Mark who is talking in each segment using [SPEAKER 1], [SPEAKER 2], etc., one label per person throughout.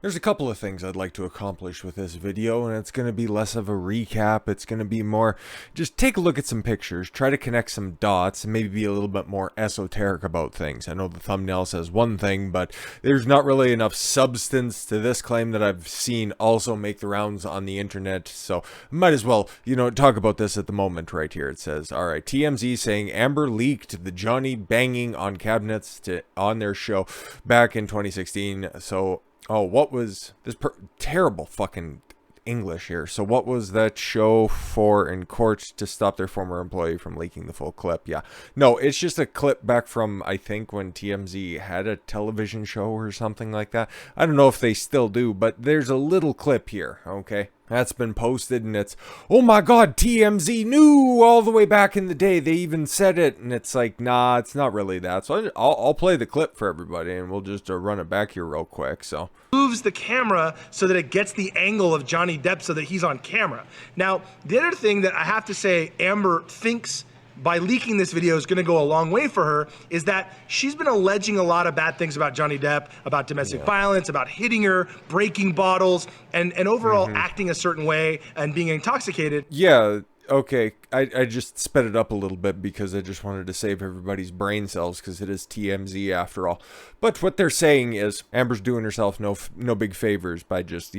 [SPEAKER 1] There's a couple of things I'd like to accomplish with this video, and it's going to be less of a recap. It's going to be more, just take a look at some pictures, try to connect some dots, and maybe be a little bit more esoteric about things. I know the thumbnail says one thing, but there's not really enough substance to this claim that I've seen also make the rounds on the internet, so might as well, talk about this at the moment right here. It says, alright, TMZ saying Amber leaked the Johnny banging on cabinets on their show back in 2016, so... Oh, what was this terrible fucking English here? So what was that show for in court to stop their former employee from leaking the full clip? Yeah. No, it's just a clip back from, I think, when TMZ had a television show or something like that. I don't know if they still do, but there's a little clip here, okay? That's been posted, and it's, oh my god, TMZ knew all the way back in the day. They even said it, and it's like, nah, it's not really that. So I'll play the clip for everybody, and we'll just run it back here real quick. So
[SPEAKER 2] moves the camera so that it gets the angle of Johnny Depp so that he's on camera. Now, the other thing that I have to say Amber thinks by leaking this video is going to go a long way for her is that she's been alleging a lot of bad things about Johnny Depp, about domestic violence, about hitting her, breaking bottles, and overall acting a certain way and being intoxicated.
[SPEAKER 1] Yeah. Okay, I just sped it up a little bit because I just wanted to save everybody's brain cells because it is TMZ after all. But what they're saying is Amber's doing herself no big favors by just,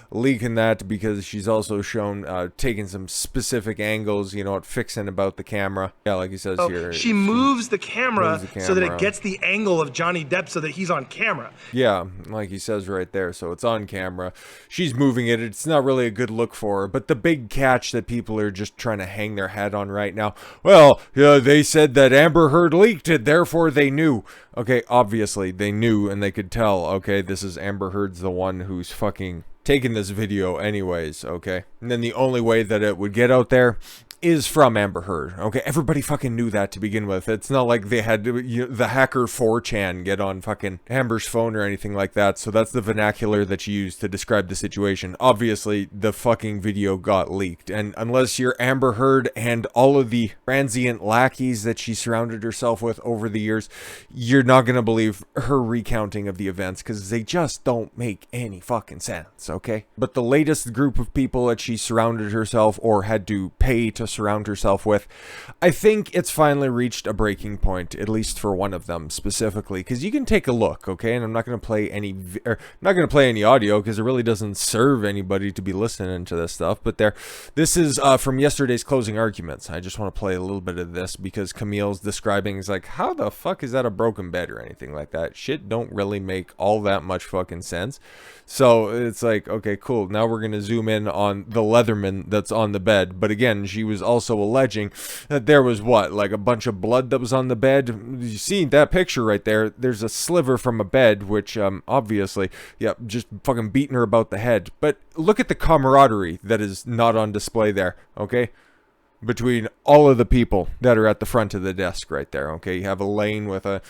[SPEAKER 1] leaking that, because she's also shown taking some specific angles, fixing about the camera. Yeah, like he says here.
[SPEAKER 2] She moves the camera so that it gets the angle of Johnny Depp so that he's on camera.
[SPEAKER 1] Yeah, like he says right there. So it's on camera. She's moving it. It's not really a good look for her. But the big catch that people are just trying to hang their hat on right now, well, yeah, they said that Amber Heard leaked it, therefore they knew. Okay, obviously they knew and they could tell. Okay, this is Amber Heard's the one who's fucking taking this video anyways, okay? And then the only way that it would get out there is from Amber Heard. Okay, everybody fucking knew that to begin with. It's not like they had the hacker 4chan get on fucking Amber's phone or anything like that. So that's the vernacular that you use to describe the situation. Obviously, the fucking video got leaked. And unless you're Amber Heard and all of the transient lackeys that she surrounded herself with over the years, you're not gonna believe her recounting of the events because they just don't make any fucking sense, okay? But the latest group of people that she surrounded herself or had to pay to surround herself with, I think it's finally reached a breaking point, at least for one of them specifically, because you can take a look, okay? And I'm not going to play any audio because it really doesn't serve anybody to be listening to this stuff. But this is from yesterday's closing arguments. I just want to play a little bit of this because Camille's describing is like, how the fuck is that a broken bed or anything like that? Shit don't really make all that much fucking sense. So it's like, okay, cool. Now we're going to zoom in on the Leatherman that's on the bed. But again, she was also alleging that there was like a bunch of blood that was on the bed. You see that picture right there? There's a sliver from a bed, which obviously, yeah, just fucking beating her about the head. But look at the camaraderie that is not on display there, okay? Between all of the people that are at the front of the desk right there, okay? You have Elaine with a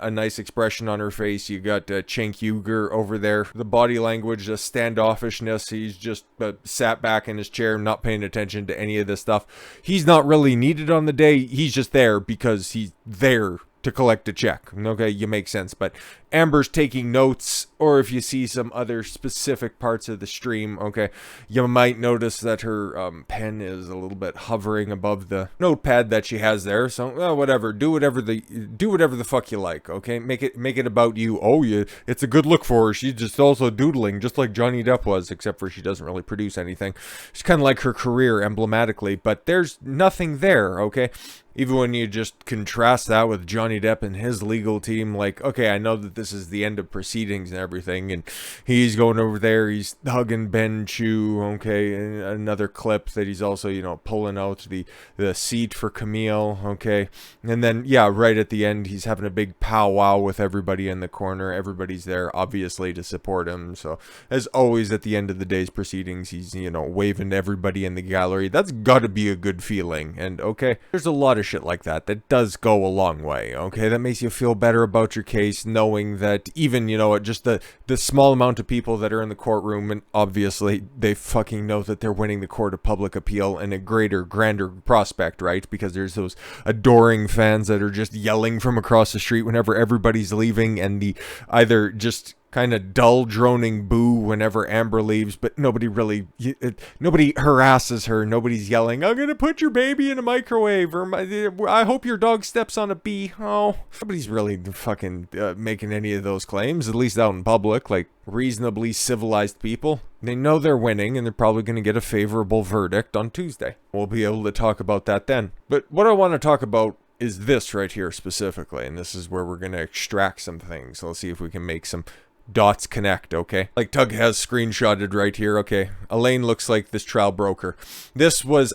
[SPEAKER 1] nice expression on her face. You got Cenk Uygur over there. The body language, the standoffishness. He's just sat back in his chair, not paying attention to any of this stuff. He's not really needed on the day. He's just there because he's there to collect a check. Okay, you make sense. But Amber's taking notes, or if you see some other specific parts of the stream, okay, you might notice that her pen is a little bit hovering above the notepad that she has there. So whatever, do whatever the fuck you like, okay? Make it about you. Oh yeah, it's a good look for her. She's just also doodling, just like Johnny Depp was, except for she doesn't really produce anything. It's kind of like her career emblematically, but there's nothing there, okay? Even when you just contrast that with Johnny Depp and his legal team, like, okay, I know that this is the end of proceedings and everything, and he's going over there, he's hugging Ben Chu, okay, and another clip that he's also, pulling out the seat for Camille, okay, and then, yeah, right at the end, he's having a big powwow with everybody in the corner. Everybody's there, obviously, to support him, so, as always, at the end of the day's proceedings, he's, waving to everybody in the gallery. That's gotta be a good feeling, and, okay, there's a lot of shit like that does go a long way, okay? That makes you feel better about your case, knowing that even, just the small amount of people that are in the courtroom, and obviously they fucking know that they're winning the court of public appeal in a grander prospect, right? Because there's those adoring fans that are just yelling from across the street whenever everybody's leaving, and the either just kind of dull droning boo whenever Amber leaves, but nobody harasses her. Nobody's yelling, I'm gonna put your baby in a microwave, or I hope your dog steps on a bee. Oh, nobody's really fucking making any of those claims, at least out in public, like reasonably civilized people. They know they're winning, and they're probably going to get a favorable verdict on Tuesday. We'll be able to talk about that then. But what I want to talk about is this right here specifically, and this is where we're going to extract some things. Let's see if we can make some dots connect, okay? Like Tug has screenshotted right here, okay? Elaine looks like this trial broker. This was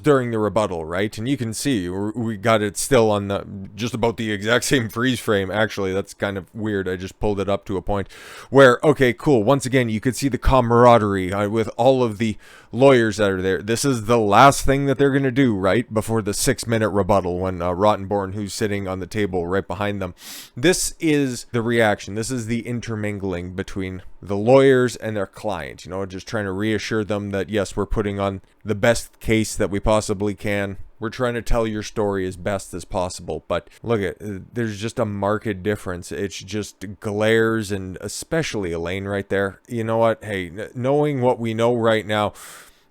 [SPEAKER 1] during the rebuttal, right? And you can see we got it still on the just about the exact same freeze frame. Actually, that's kind of weird. I just pulled it up to a point where, okay, cool. Once again, you could see the camaraderie with all of the lawyers that are there. This is the last thing that they're going to do, right? Before the 6-minute rebuttal when Rottenborn, who's sitting on the table right behind them. This is the reaction. This is the intermingling between the lawyers and their client, just trying to reassure them that, yes, we're putting on the best case that we possibly can. We're trying to tell your story as best as possible. But look there's just a marked difference. It's just glares, and especially Elaine right there. You know what? Hey, knowing what we know right now,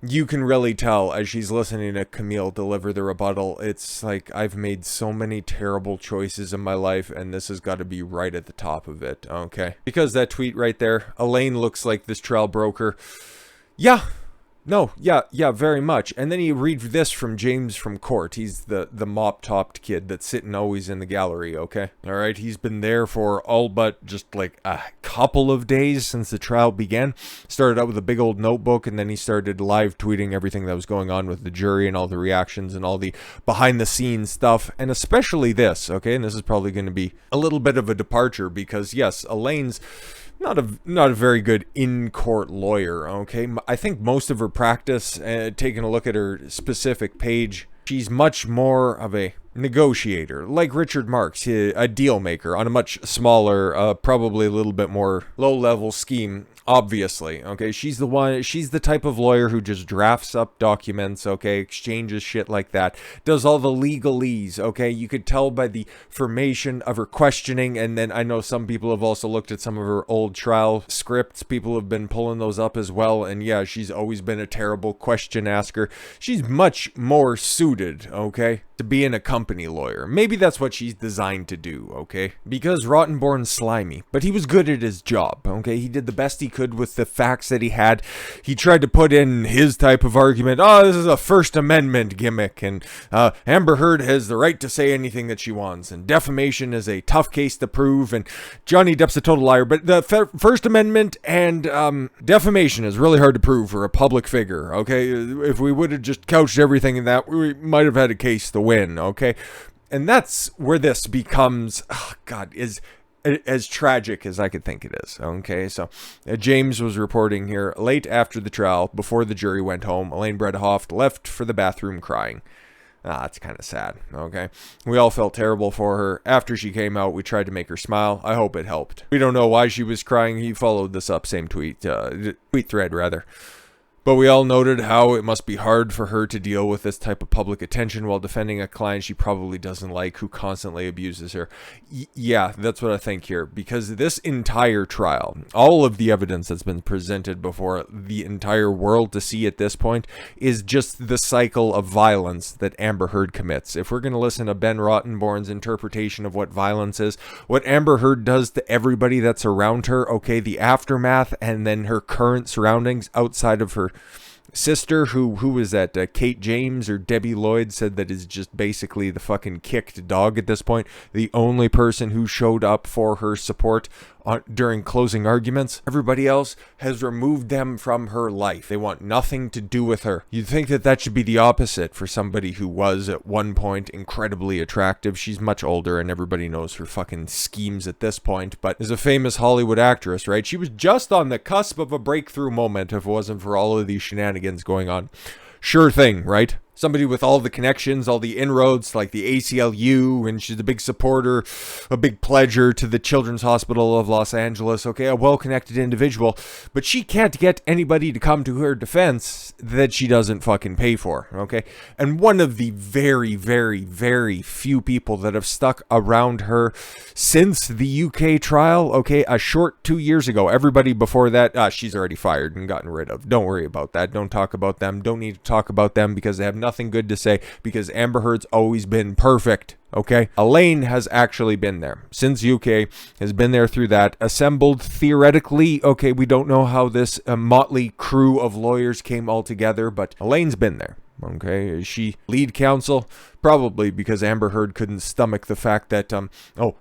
[SPEAKER 1] you can really tell as she's listening to Camille deliver the rebuttal. It's like, I've made so many terrible choices in my life, and this has got to be right at the top of it, okay? Because that tweet right there, Elaine looks like this trial broker. Yeah. No, yeah, very much. And then you read this from James from court. He's the mop-topped kid that's sitting always in the gallery, okay? All right, he's been there for all but just like a couple of days since the trial began. Started out with a big old notebook, and then he started live tweeting everything that was going on with the jury and all the reactions and all the behind-the-scenes stuff, and especially this, okay? And this is probably going to be a little bit of a departure because, yes, Elaine's not a very good in-court lawyer, okay? I think most of her practice, taking a look at her specific page, she's much more of a negotiator, like Richard Marx, a deal maker on a much smaller, probably a little bit more low-level scheme. Obviously, okay, she's the type of lawyer who just drafts up documents, okay, exchanges shit like that, does all the legalese, okay? You could tell by the formation of her questioning, and then I know some people have also looked at some of her old trial scripts. People have been pulling those up as well, and yeah, she's always been a terrible question asker. She's much more suited, okay, to being a company lawyer. Maybe that's what she's designed to do, okay? Because Rottenborn's slimy, but he was good at his job, okay? He did the best he could with the facts that he had. He tried to put in his type of argument. Oh, this is a First Amendment gimmick, and Amber Heard has the right to say anything that she wants, and defamation is a tough case to prove, and Johnny Depp's a total liar. But the First Amendment and defamation is really hard to prove for a public figure, okay? If we would have just couched everything in that, we might have had a case to win, okay? And that's where this becomes, oh God, is as tragic as I could think it is, okay? So, James was reporting here, late after the trial, before the jury went home, Elaine Bredehoft left for the bathroom crying. That's kind of sad, okay? We all felt terrible for her. After she came out, we tried to make her smile. I hope it helped. We don't know why she was crying. He followed this up, same tweet thread, rather. But we all noted how it must be hard for her to deal with this type of public attention while defending a client she probably doesn't like who constantly abuses her. Yeah, that's what I think here. Because this entire trial, all of the evidence that's been presented before the entire world to see at this point, is just the cycle of violence that Amber Heard commits. If we're going to listen to Ben Rottenborn's interpretation of what violence is, what Amber Heard does to everybody that's around her, okay, the aftermath and then her current surroundings outside of her sister, who was that, Kate James or Debbie Lloyd, said that is just basically the fucking kicked dog at this point. The only person who showed up for her support during closing arguments. Everybody else has removed them from her life. They want nothing to do with her. You'd think that that should be the opposite for somebody who was at one point incredibly attractive. She's much older and everybody knows her fucking schemes at this point, but is a famous Hollywood actress, right? She was just on the cusp of a breakthrough moment if it wasn't for all of these shenanigans going on. Sure thing, right? somebody with all the connections, all the inroads, like the ACLU, and she's a big supporter, a big pledger to the Children's Hospital of Los Angeles, okay, a well-connected individual, but she can't get anybody to come to her defense that she doesn't fucking pay for, okay? And one of the very, very, very few people that have stuck around her since the UK trial, okay, a short 2 years ago, everybody before that, she's already fired and gotten rid of. Don't worry about that. Don't talk about them. Don't need to talk about them because they have nothing good to say, because Amber Heard's always been perfect, okay? Elaine has actually been there since UK, has been there through that, assembled theoretically, okay, we don't know how this motley crew of lawyers came all together, but Elaine's been there. Okay, is she lead counsel? Probably, because Amber Heard couldn't stomach the fact that,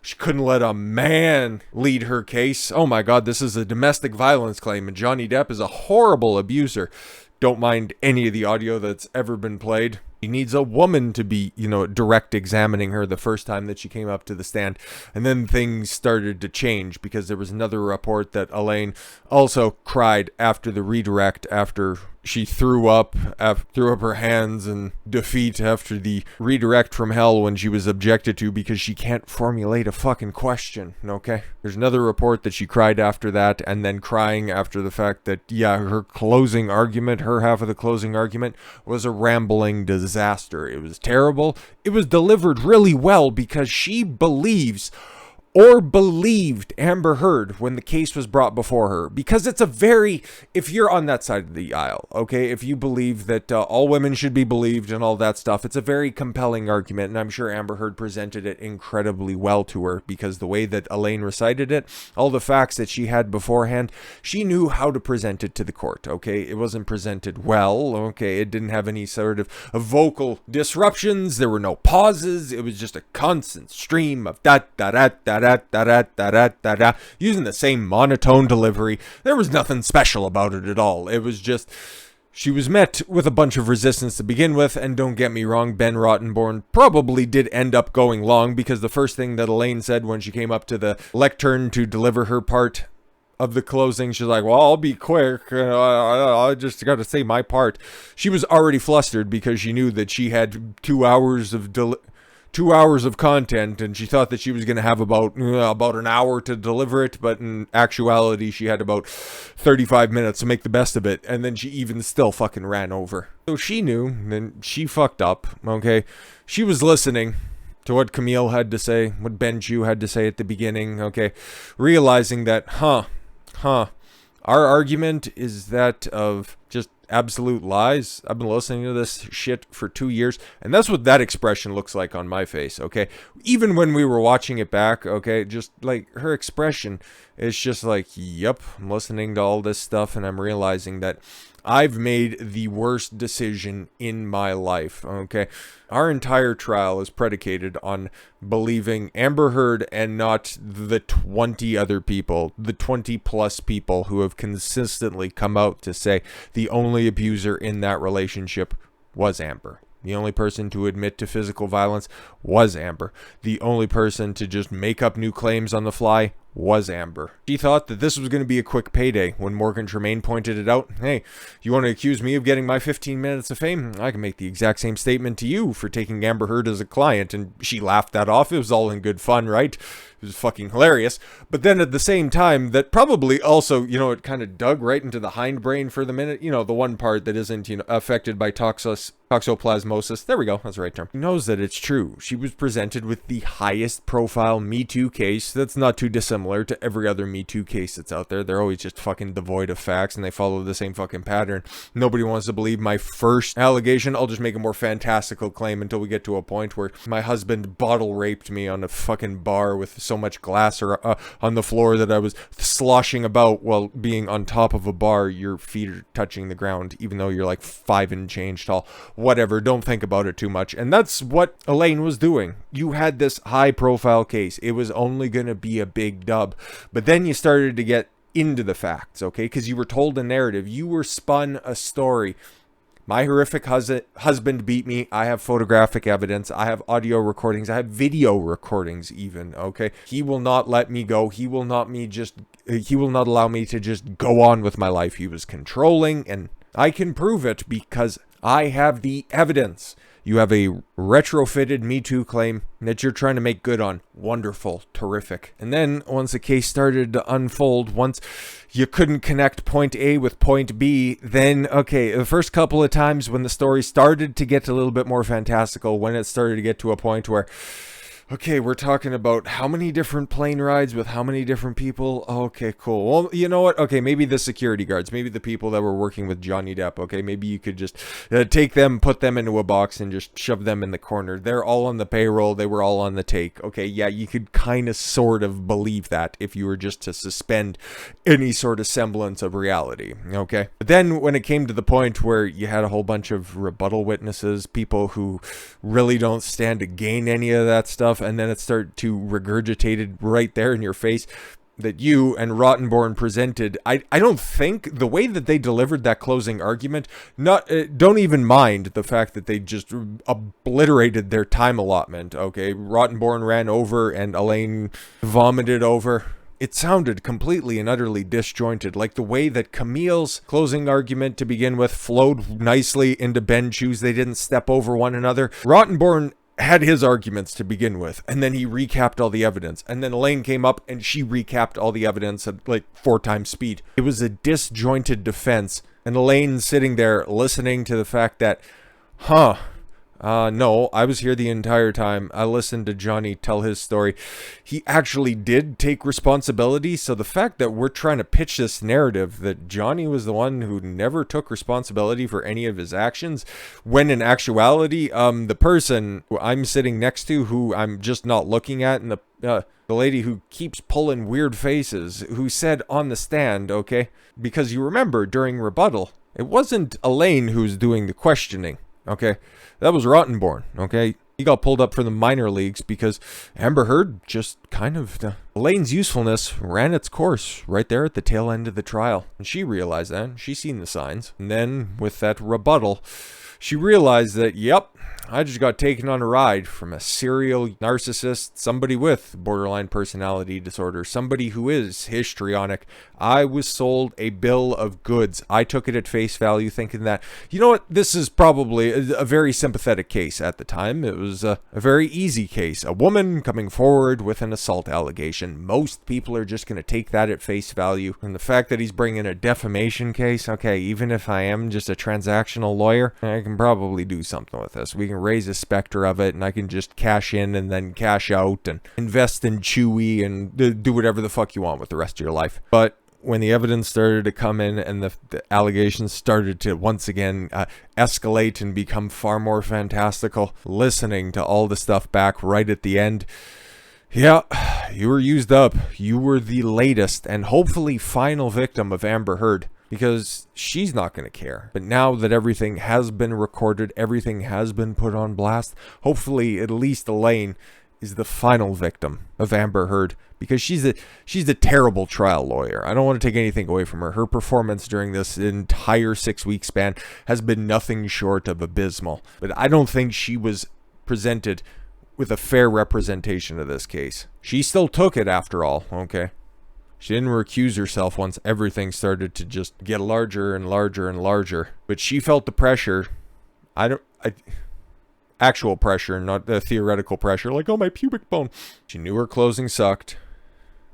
[SPEAKER 1] she couldn't let a man lead her case. Oh my God, this is a domestic violence claim, and Johnny Depp is a horrible abuser. Don't mind any of the audio that's ever been played. He needs a woman to be, direct examining her the first time that she came up to the stand. And then things started to change because there was another report that Elaine also cried after the redirect, after she threw up her hands in defeat after the redirect from hell when she was objected to because she can't formulate a fucking question, okay? There's another report that she cried after that, and then crying after the fact that, her closing argument, her half of the closing argument, was a rambling disaster. It was terrible. It was delivered really well because she believes or believed Amber Heard when the case was brought before her, because it's if you're on that side of the aisle, okay, if you believe that all women should be believed and all that stuff, it's a very compelling argument, and I'm sure Amber Heard presented it incredibly well to her, because the way that Elaine recited it, all the facts that she had beforehand, she knew how to present it to the court, okay? It wasn't presented well, okay? It didn't have any sort of vocal disruptions, there were no pauses, it was just a constant stream of da-da-da-da-da, using the same monotone delivery. There was nothing special about it at all. It was just, she was met with a bunch of resistance to begin with, and don't get me wrong, Ben Rottenborn probably did end up going long, because the first thing that Elaine said when she came up to the lectern to deliver her part of the closing, she's like, well, I'll be quick. I just got to say my part. She was already flustered because she knew that she had 2 hours of 2 hours of content, and she thought that she was going to have about an hour to deliver it, but in actuality, she had about 35 minutes to make the best of it, and then she even still fucking ran over. So she knew, and she fucked up, okay? She was listening to what Camille had to say, what Benju had to say at the beginning, okay? Realizing that, our argument is that of just absolute lies. I've been listening to this shit for 2 years, and that's what that expression looks like on my face, okay? Even when we were watching it back, okay, just like her expression is just like, yep, I'm listening to all this stuff, and I'm realizing that I've made the worst decision in my life, okay? Our entire trial is predicated on believing Amber Heard and not the 20 other people, the 20 plus people who have consistently come out to say the only abuser in that relationship was Amber. The only person to admit to physical violence was Amber. The only person to just make up new claims on the fly was Amber. She thought that this was going to be a quick payday when Morgan Tremaine pointed it out. Hey, you want to accuse me of getting my 15 minutes of fame? I can make the exact same statement to you for taking Amber Heard as a client. And she laughed that off. It was all in good fun, right? It was fucking hilarious. But then at the same time, that probably also, it kind of dug right into the hindbrain for the minute. The one part that isn't, affected by toxoplasmosis. There we go. That's the right term. She knows that it's true. She was presented with the highest profile Me Too case. That's not too dissimilar to every other Me Too case that's out there. They're always just fucking devoid of facts, and they follow the same fucking pattern. Nobody wants to believe my first allegation. I'll just make a more fantastical claim until we get to a point where my husband bottle raped me on a fucking bar with so much glass on the floor that I was sloshing about while being on top of a bar. Your feet are touching the ground, even though you're like 5 and change tall. Whatever, don't think about it too much. And that's what Elaine was doing. You had this high profile case. It was only going to be a big dub. But then you started to get into the facts, okay? Because you were told a narrative. You were spun a story. My horrific husband beat me. I have photographic evidence. I have audio recordings. I have video recordings even, okay? He will not let me go. He will not allow me to just go on with my life. He was controlling, and I can prove it because I have the evidence. You have a retrofitted Me Too claim that you're trying to make good on. Wonderful. Terrific. And then once the case started to unfold, once you couldn't connect point A with point B, then, okay, the first couple of times when the story started to get a little bit more fantastical, when it started to get to a point where, okay, we're talking about how many different plane rides with how many different people? Okay, cool. Well, you know what? Okay, maybe the security guards, maybe the people that were working with Johnny Depp, okay, maybe you could just take them, put them into a box and just shove them in the corner. They're all on the payroll. They were all on the take. Okay, yeah, you could kind of sort of believe that if you were just to suspend any sort of semblance of reality, okay? But then when it came to the point where you had a whole bunch of rebuttal witnesses, people who really don't stand to gain any of that stuff, and then it started to regurgitate it right there in your face that you and Rottenborn presented. I don't think the way that they delivered that closing argument, don't even mind the fact that they just obliterated their time allotment. Okay, Rottenborn ran over and Elaine vomited over. It sounded completely and utterly disjointed, like the way that Camille's closing argument to begin with flowed nicely into Ben's shoes. They didn't step over one another. Rottenborn had his arguments to begin with, and then he recapped all the evidence, and then Elaine came up and she recapped all the evidence at like 4 times speed. It was a disjointed defense, and Elaine sitting there listening to the fact that, no, I was here the entire time. I listened to Johnny tell his story. He actually did take responsibility. So the fact that we're trying to pitch this narrative that Johnny was the one who never took responsibility for any of his actions, when in actuality, the person who I'm sitting next to, who I'm just not looking at, and the lady who keeps pulling weird faces, who said on the stand, okay, because you remember during rebuttal, it wasn't Elaine who's doing the questioning. Okay, that was Rottenborn. Okay, he got pulled up for the minor leagues because Amber Heard just kind of Elaine's usefulness ran its course right there at the tail end of the trial, and she realized that. She seen the signs, and then with that rebuttal, she realized that, yep, I just got taken on a ride from a serial narcissist, somebody with borderline personality disorder, somebody who is histrionic. I was sold a bill of goods. I took it at face value thinking that, you know what, this is probably a very sympathetic case at the time. It was a very easy case. A woman coming forward with an assault allegation. Most people are just going to take that at face value. And the fact that he's bringing a defamation case, okay, even if I am just a transactional lawyer, I can probably do something with this. We can raise a specter of it, and I can just cash in and then cash out and invest in Chewy and do whatever the fuck you want with the rest of your life. But when the evidence started to come in and the allegations started to once again escalate and become far more fantastical, listening to all the stuff back right at the end, yeah, you were used up. You were the latest and hopefully final victim of Amber Heard, because she's not going to care. But now that everything has been recorded, everything has been put on blast, hopefully at least Elaine is the final victim of Amber Heard, because she's a terrible trial lawyer. I don't want to take anything away from her. Her performance during this entire 6-week span has been nothing short of abysmal. But I don't think she was presented with a fair representation of this case. She still took it after all, okay? She didn't recuse herself once everything started to just get larger and larger and larger. But she felt the pressure. Actual pressure, not the theoretical pressure, like, oh, my pubic bone. She knew her closing sucked.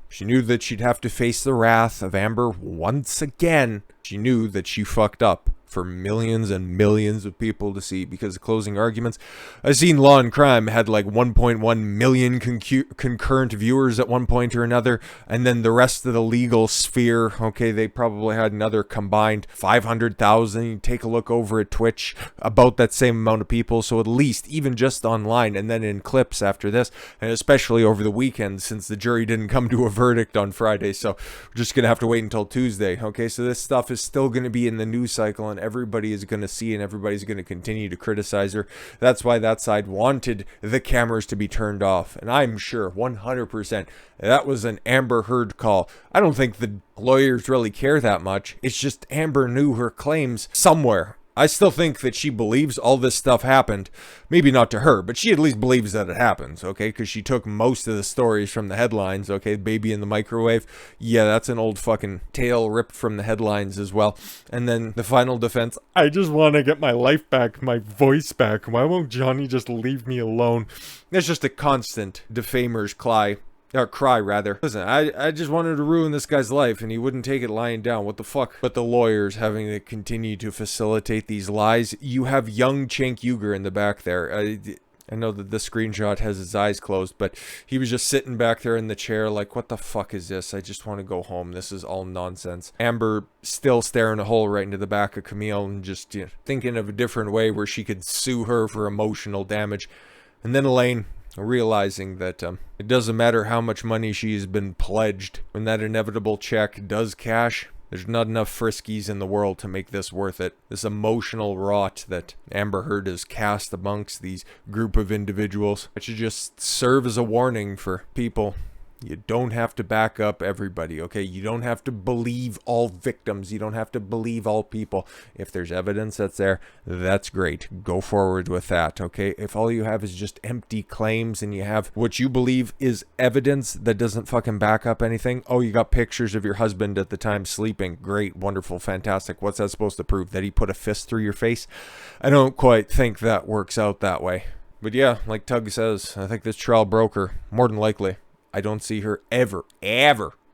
[SPEAKER 1] She knew that she'd have to face the wrath of Amber once again. She knew that she fucked up for millions and millions of people to see, because the closing arguments, I've seen Law and Crime had like 1.1 million concurrent viewers at one point or another, and then the rest of the legal sphere, okay, they probably had another combined 500,000. You take a look over at Twitch, about that same amount of people. So at least, even just online, and then in clips after this, and especially over the weekend, since the jury didn't come to a verdict on Friday, so we're just gonna have to wait until Tuesday. Okay, so this stuff is still gonna be in the news cycle, and everybody is going to see, and everybody's going to continue to criticize her. That's why that side wanted the cameras to be turned off. And I'm sure 100% that was an Amber Heard call. I don't think the lawyers really care that much. It's just Amber knew her claims somewhere. I still think that she believes all this stuff happened. Maybe not to her, but she at least believes that it happens, okay? Because she took most of the stories from the headlines, okay? Baby in the microwave. Yeah, that's an old fucking tale ripped from the headlines as well. And then the final defense, I just want to get my life back, my voice back. Why won't Johnny just leave me alone? That's just a constant defamer's cry. Or cry, rather. Listen, I just wanted to ruin this guy's life, and he wouldn't take it lying down. What the fuck? But the lawyers having to continue to facilitate these lies. You have young Cenk Uygur in the back there. I know that the screenshot has his eyes closed, but he was just sitting back there in the chair like, what the fuck is this? I just want to go home. This is all nonsense. Amber still staring a hole right into the back of Camille and just thinking of a different way where she could sue her for emotional damage. And then Elaine, realizing that it doesn't matter how much money she's been pledged, when that inevitable check does cash, there's not enough friskies in the world to make this worth it. This emotional rot that Amber Heard has cast amongst these group of individuals, it should just serve as a warning for people. You don't have to back up everybody, okay? You don't have to believe all victims. You don't have to believe all people. If there's evidence that's there, that's great. Go forward with that, okay? If all you have is just empty claims and you have what you believe is evidence that doesn't fucking back up anything. Oh, you got pictures of your husband at the time sleeping. Great, wonderful, fantastic. What's that supposed to prove? That he put a fist through your face? I don't quite think that works out that way. But yeah, like Tug says, I think this trial broke her, more than likely. I don't see her ever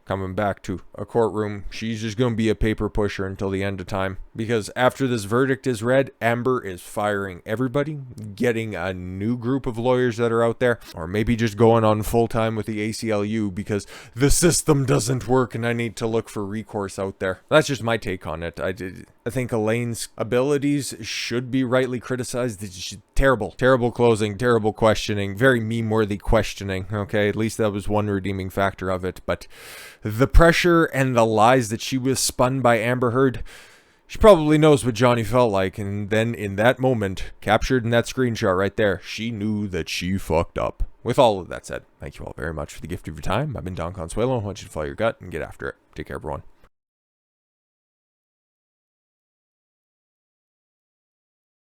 [SPEAKER 1] coming back to a courtroom. She's just going to be a paper pusher until the end of time. Because after this verdict is read, Amber is firing everybody, getting a new group of lawyers that are out there, or maybe just going on full-time with the ACLU because the system doesn't work and I need to look for recourse out there. That's just my take on it. I think Elaine's abilities should be rightly criticized. It's terrible closing, terrible questioning, very meme-worthy questioning, okay? At least that was one redeeming factor of it. But the pressure and the lies that she was spun by Amber Heard, she probably knows what Johnny felt like. And then in that moment, captured in that screenshot right there, she knew that she fucked up. With all of that said, thank you all very much for the gift of your time. I've been Don Consuelo. I want you to follow your gut and get after it. Take care, everyone.